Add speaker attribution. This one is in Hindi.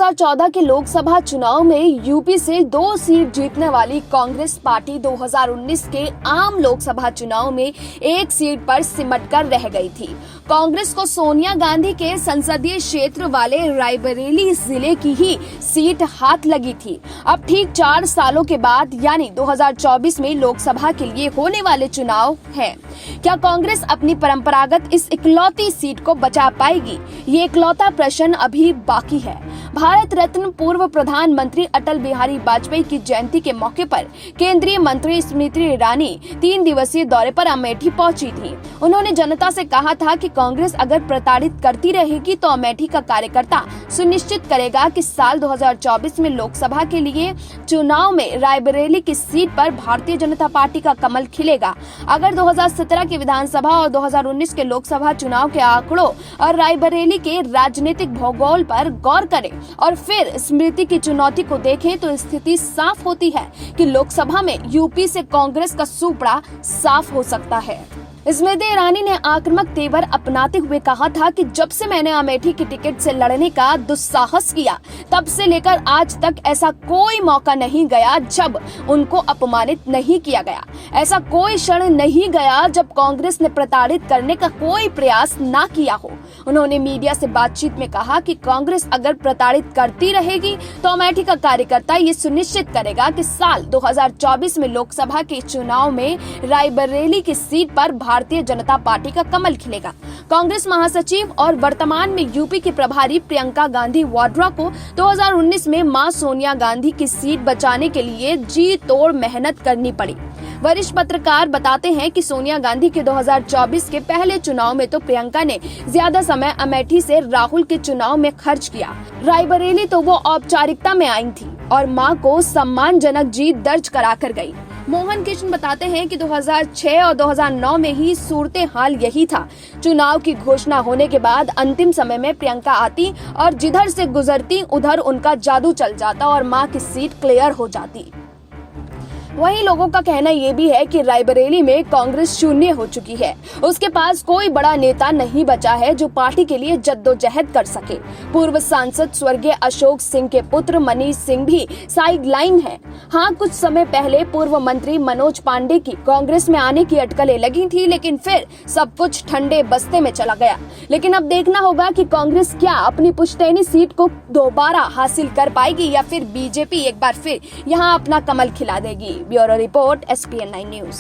Speaker 1: 2014 के लोकसभा चुनाव में यूपी से 2 सीट जीतने वाली कांग्रेस पार्टी 2019 के आम लोकसभा चुनाव में 1 सीट पर सिमटकर रह गई थी। कांग्रेस को सोनिया गांधी के संसदीय क्षेत्र वाले रायबरेली जिले की ही सीट हाथ लगी थी। अब ठीक 4 सालों के बाद यानी 2024 में लोकसभा के लिए होने वाले चुनाव हैं। क्या कांग्रेस अपनी परंपरागत इस इकलौती सीट को बचा पाएगी? ये इकलौता प्रश्न अभी बाकी है। भारत रत्न पूर्व प्रधानमंत्री अटल बिहारी वाजपेयी की जयंती के मौके पर केंद्रीय मंत्री स्मृति ईरानी 3 दिवसीय दौरे पर अमेठी पहुंची थी। उन्होंने जनता से कहा था कि कांग्रेस अगर प्रताड़ित करती रहेगी तो अमेठी का कार्यकर्ता सुनिश्चित करेगा कि साल 2024 में लोकसभा के लिए चुनाव में रायबरेली की सीट पर भारतीय जनता पार्टी का कमल खिलेगा। अगर 2017 के विधानसभा और 2019 के लोकसभा चुनाव के आंकड़ों और रायबरेली के राजनीतिक भूगोल पर गौर करें और फिर स्मृति की चुनौती को देखें तो स्थिति साफ होती है कि लोकसभा में यूपी से कांग्रेस का सुपड़ा साफ हो सकता है। स्मृति ईरानी ने आक्रामक तेवर अपनाते हुए कहा था कि जब से मैंने अमेठी की टिकट से लड़ने का दुस्साहस किया तब से लेकर आज तक ऐसा कोई मौका नहीं गया जब उनको अपमानित नहीं किया गया। ऐसा कोई क्षण नहीं गया जब कांग्रेस ने प्रताड़ित करने का कोई प्रयास ना किया हो। उन्होंने मीडिया से बातचीत में कहा कि कांग्रेस अगर प्रताड़ित करती रहेगी तो अमेठी का कार्यकर्ता ये सुनिश्चित करेगा कि साल 2024 में लोकसभा के चुनाव में रायबरेली की सीट पर भारतीय जनता पार्टी का कमल खिलेगा। कांग्रेस महासचिव और वर्तमान में यूपी की प्रभारी प्रियंका गांधी वाड्रा को 2019 में मां सोनिया गांधी की सीट बचाने के लिए जी तोड़ मेहनत करनी पड़ी। वरिष्ठ पत्रकार बताते हैं कि सोनिया गांधी के 2024 के पहले चुनाव में तो प्रियंका ने ज्यादा समय अमेठी से राहुल के चुनाव में खर्च किया। रायबरेली तो वो औपचारिकता में आई थी और मां को सम्मानजनक जीत दर्ज कराकर गई। मोहन कृष्ण बताते हैं कि 2006 और 2009 में ही सूरत हाल यही था। चुनाव की घोषणा होने के बाद अंतिम समय में प्रियंका आती और जिधर से गुजरती उधर उनका जादू चल जाता और मां की सीट क्लियर हो जाती। वहीं लोगों का कहना ये भी है कि रायबरेली में कांग्रेस शून्य हो चुकी है। उसके पास कोई बड़ा नेता नहीं बचा है जो पार्टी के लिए जद्दोजहद कर सके। पूर्व सांसद स्वर्गीय अशोक सिंह के पुत्र मनीष सिंह भी साइडलाइन है। हाँ, कुछ समय पहले पूर्व मंत्री मनोज पांडे की कांग्रेस में आने की अटकलें लगी थी, लेकिन फिर सब कुछ ठंडे बस्ते में चला गया। लेकिन अब देखना होगा कि कांग्रेस क्या अपनी पुश्तैनी सीट को दोबारा हासिल कर पाएगी या फिर बीजेपी एक बार फिर यहाँ अपना कमल खिला देगी। Bureau report SPN9 news.